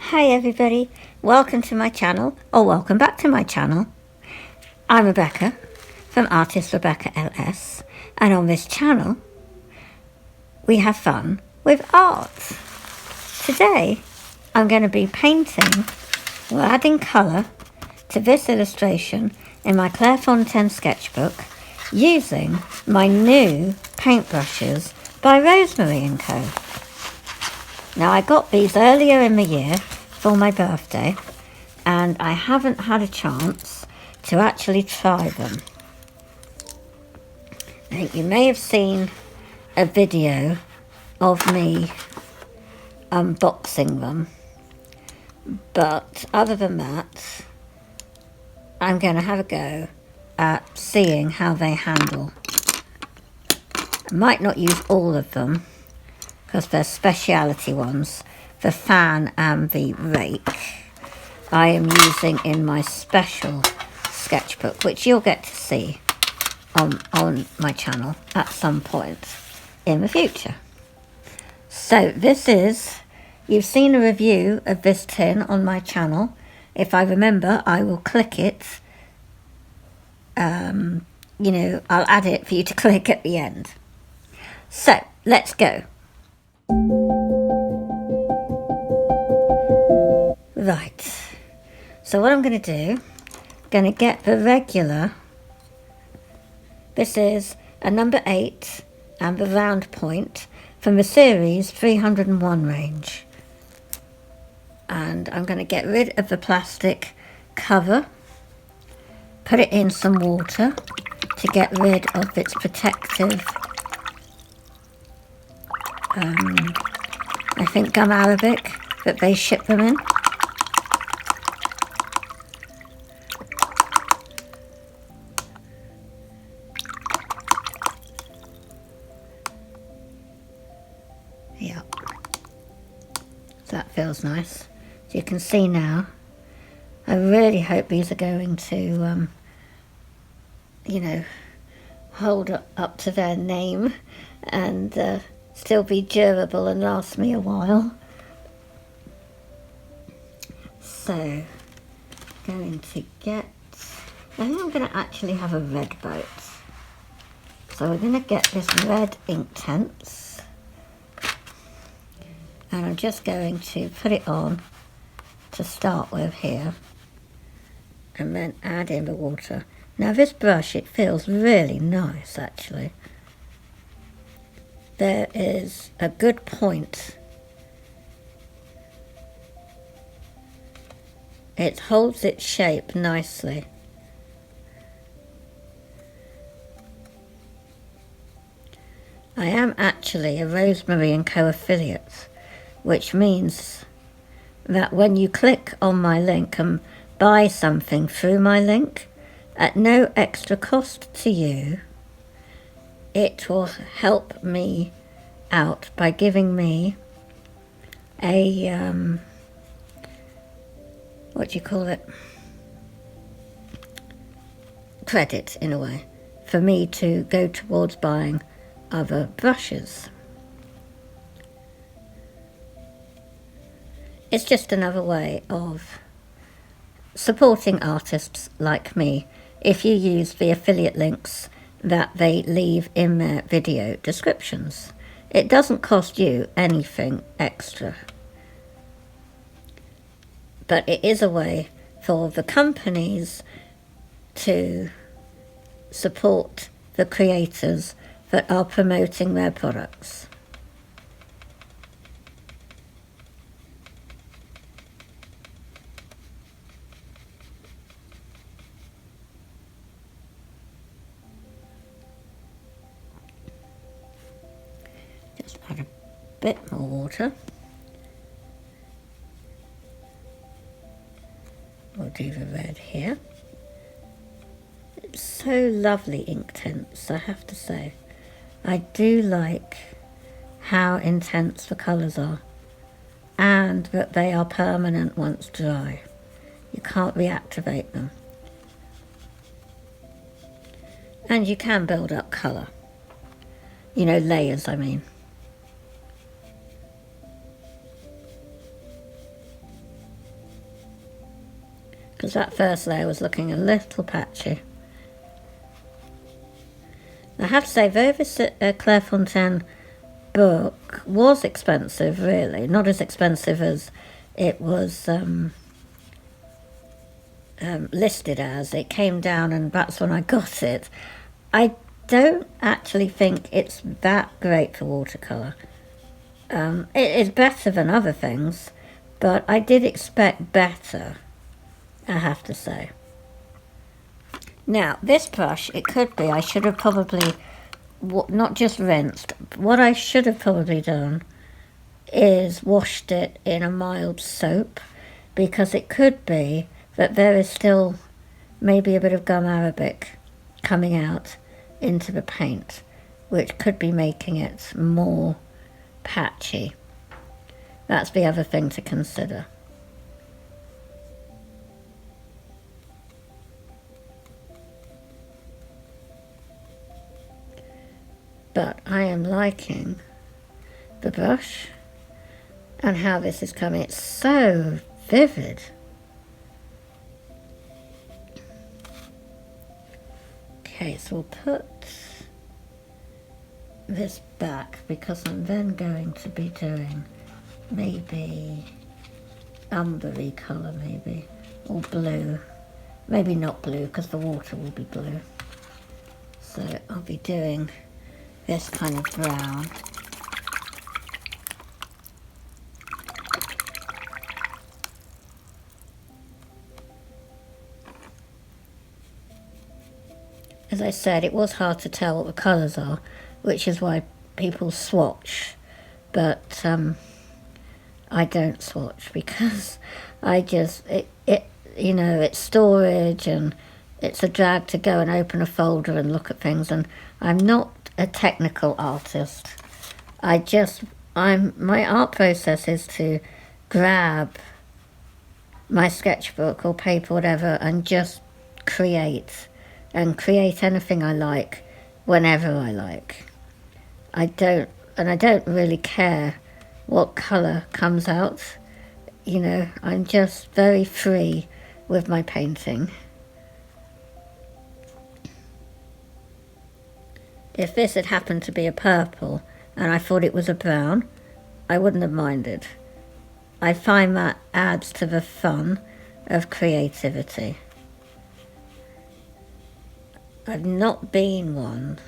Hi everybody, welcome to my channel, or welcome back to my channel. I'm Rebecca from ArtistRebeccaLS, and on this channel we have fun with art. Today I'm going to be painting or adding colour to this illustration in my Clairefontaine sketchbook using my new paintbrushes by Rosemary&Co. Now I got these earlier in the year for my birthday and I haven't had a chance to actually try them. I think you may have seen a video of me unboxing them, but other than that I'm going to have a go at seeing how they handle. I might not use all of them because they're speciality ones. The fan and the rake I am using in my special sketchbook, which you'll get to see on my channel at some point in the future. So this is, you've seen a review of this tin on my channel. If I remember, I will click it. I'll add it for you to click at the end. So let's go. Right, so what I'm going to do, going to get the regular, this is a number 8 and the round point from the series 301 range. And I'm going to get rid of the plastic cover, put it in some water to get rid of its protective, I think gum arabic that they ship them in. Yeah, so that feels nice. So you can see now, I really hope these are going to, hold up to their name and still be durable and last me a while. So, going to get, I think I'm going to actually have a red boat. So we're going to get this red Inktense. And I'm just going to put it on to start with here. And then add in the water. Now this brush, it feels really nice actually. There is a good point. It holds its shape nicely. I am actually a Rosemary&Co affiliate, which means that when you click on my link and buy something through my link, at no extra cost to you, it will help me out by giving me a, credit in a way, for me to go towards buying other brushes. It's just another way of supporting artists like me if you use the affiliate links that they leave in their video descriptions. It doesn't cost you anything extra, but it is a way for the companies to support the creators that are promoting their products. Add a bit more water. We'll do the red here. It's so lovely Inktense, I have to say. I do like how intense the colours are and that they are permanent once dry. You can't reactivate them. And you can build up colour. Layers, I mean. because that first layer was looking a little patchy. I have to say, Vervis Clairefontaine book was expensive, really. Not as expensive as it was listed as. It came down, and that's when I got it. I don't actually think it's that great for watercolour. It is better than other things, but I did expect better, I have to say. Now, this brush, it could be, I should have probably, not just rinsed, what I should have probably done is washed it in a mild soap, because it could be that there is still maybe a bit of gum arabic coming out into the paint, which could be making it more patchy. That's the other thing to consider. But I am liking the brush and how this is coming. It's so vivid. Okay, so we'll put this back, because I'm then going to be doing maybe umbery colour, maybe, or blue. Maybe not blue, because the water will be blue. So I'll be doing this kind of brown. As I said, it was hard to tell what the colours are, which is why people swatch, but I don't swatch, because I just, you know, it's storage and it's a drag to go and open a folder and look at things, and I'm not a technical artist. My art process is to grab my sketchbook or paper, whatever, and just create anything I like whenever I like. I don't really care what colour comes out. You know, I'm just very free with my painting. If this had happened to be a purple and I thought it was a brown, I wouldn't have minded. I find that adds to the fun of creativity. I've not been one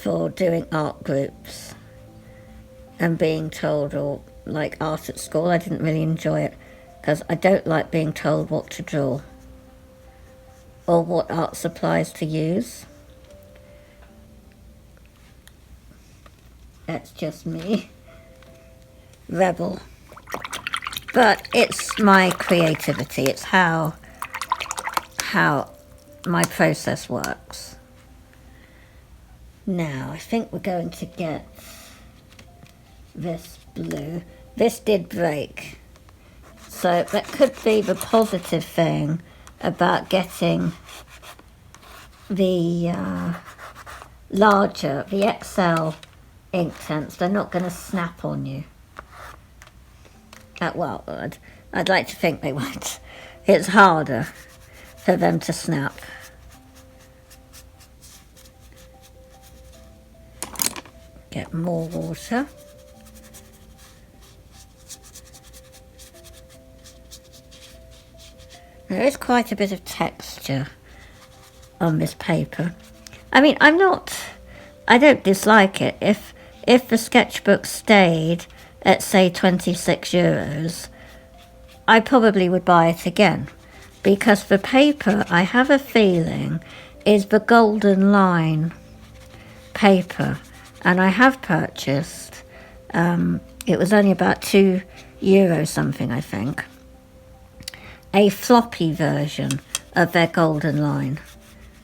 for doing art groups and being told, or like art at school, I didn't really enjoy it, because I don't like being told what to draw or what art supplies to use. That's just me. Rebel. But it's my creativity. It's how my process works. Now, I think we're going to get this blue. This did break. So that could be the positive thing about getting the larger, the XL ink tints. They're not going to snap on you. Well, I'd like to think they won't. It's harder for them to snap. Get more water. There is quite a bit of texture on this paper. I mean, I don't dislike it. If the sketchbook stayed at, say, €26, I probably would buy it again, because the paper, I have a feeling, is the Golden Line paper, and I have purchased, it was only about €2 something, I think, a floppy version of their Golden Line,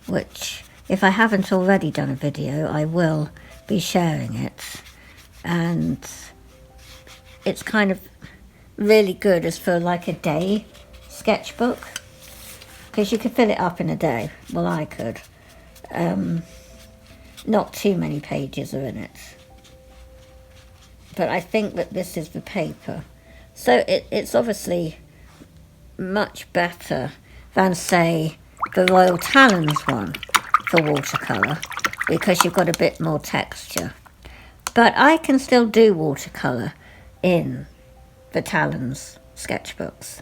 which, if I haven't already done a video, I will be sharing it. And it's kind of really good as for like a day sketchbook, because you could fill it up in a day. Well, I could. Not too many pages are in it. But I think that this is the paper. So it's obviously much better than, say, the Royal Talons one for watercolour, because you've got a bit more texture. But I can still do watercolour in the Talons sketchbooks,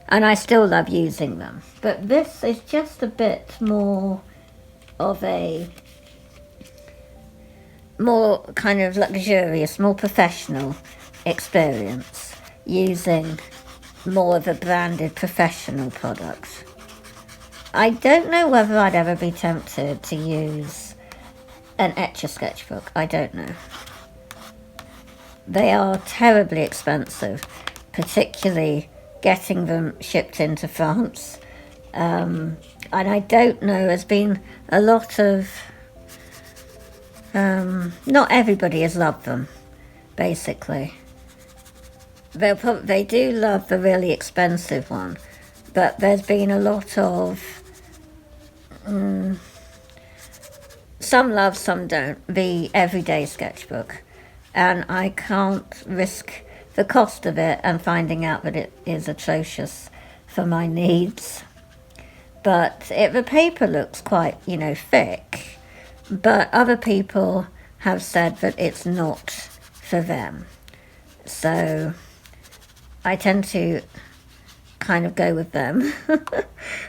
and I still love using them. But this is just a bit more of a more kind of luxurious, more professional experience, using more of a branded professional product. I don't know whether I'd ever be tempted to use an Etch-a-Sketchbook. I don't know. They are terribly expensive, particularly getting them shipped into France. And I don't know, there's been a lot of... not everybody has loved them, basically. They do love the really expensive one, but there's been a lot of... some love, some don't, the everyday sketchbook. And I can't risk the cost of it and finding out that it is atrocious for my needs. But the paper looks quite, thick. But other people have said that it's not for them. So I tend to kind of go with them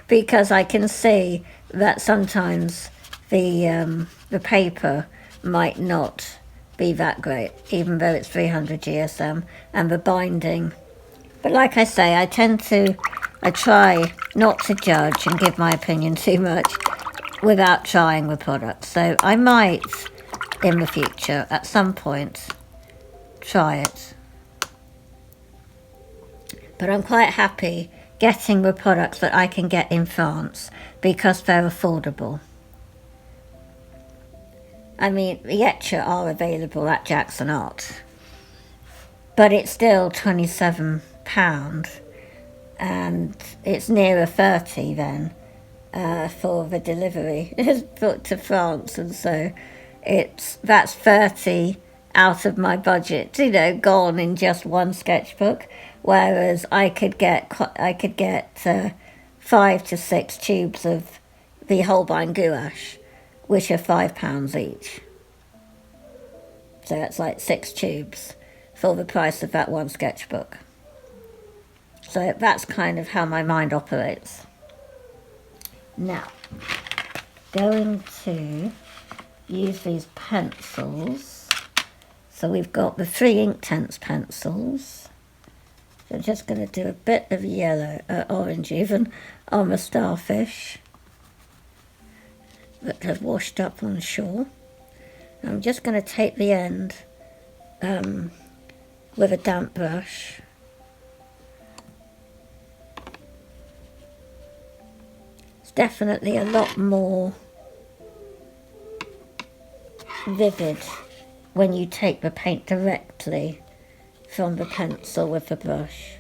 because I can see that sometimes the paper might not be that great, even though it's 300 GSM, and the binding. But like I say, I try not to judge and give my opinion too much without trying the product. So I might, in the future, at some point, try it. But I'm quite happy getting the products that I can get in France because they're affordable. I mean, the Etcher are available at Jackson Art, but it's still £27, and it's nearer 30 then for the delivery to France, and so that's 30 out of my budget, gone in just one sketchbook. Whereas I could get 5 to 6 tubes of the Holbein gouache, which are £5 each. So that's like 6 tubes for the price of that one sketchbook. So that's kind of how my mind operates. Now, going to use these pencils. So we've got the 3 Inktense pencils. So I'm just going to do a bit of yellow, orange even, on the starfish that have washed up on shore. I'm just going to take the end with a damp brush. It's definitely a lot more vivid when you take the paint directly from the pencil with the brush.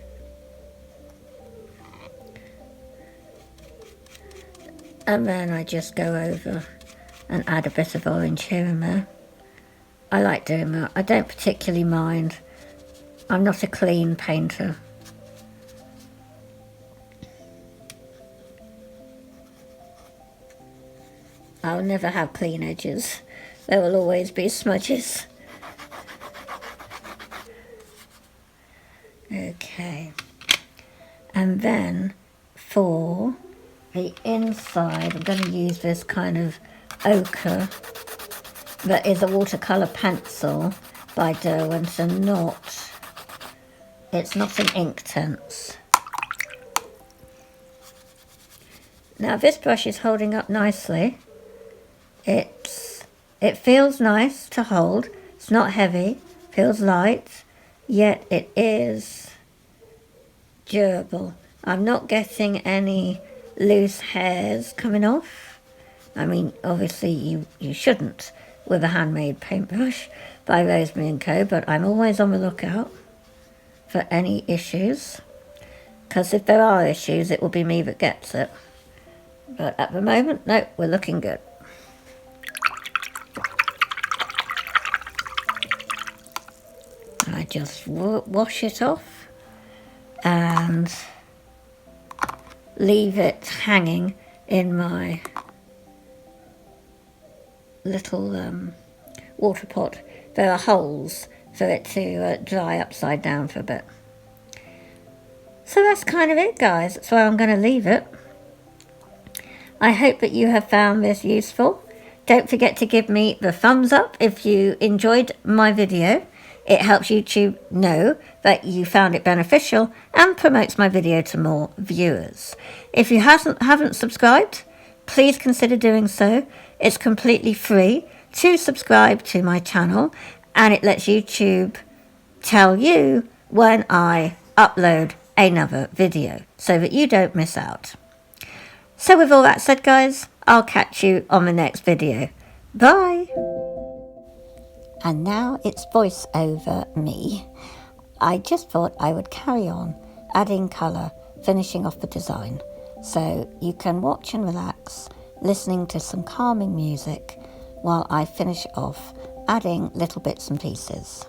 And then I just go over and add a bit of orange here and there. I like doing that. I don't particularly mind. I'm not a clean painter. I'll never have clean edges. There will always be smudges. Okay. And then for the inside, I'm going to use this kind of ochre that is a watercolour pencil by Derwent, and it's not an Inktense. Now this brush is holding up nicely. It feels nice to hold. It's not heavy, feels light, yet it is durable. I'm not getting any loose hairs coming off. I mean, obviously you shouldn't with a handmade paintbrush by Rosemary&Co, but I'm always on the lookout for any issues, because if there are issues, it will be me that gets it. But at the moment, no, we're looking good. I just wash it off and leave it hanging in my little water pot. There are holes for it to dry upside down for a bit. So that's kind of it, guys. That's where I'm going to leave it. I hope that you have found this useful. Don't forget to give me the thumbs up if you enjoyed my video. It helps YouTube know that you found it beneficial and promotes my video to more viewers. If you haven't subscribed, please consider doing so. It's completely free to subscribe to my channel, and it lets YouTube tell you when I upload another video so that you don't miss out. So with all that said, guys, I'll catch you on the next video. Bye! And now it's voice over me. I just thought I would carry on adding colour, finishing off the design, so you can watch and relax, listening to some calming music while I finish off adding little bits and pieces.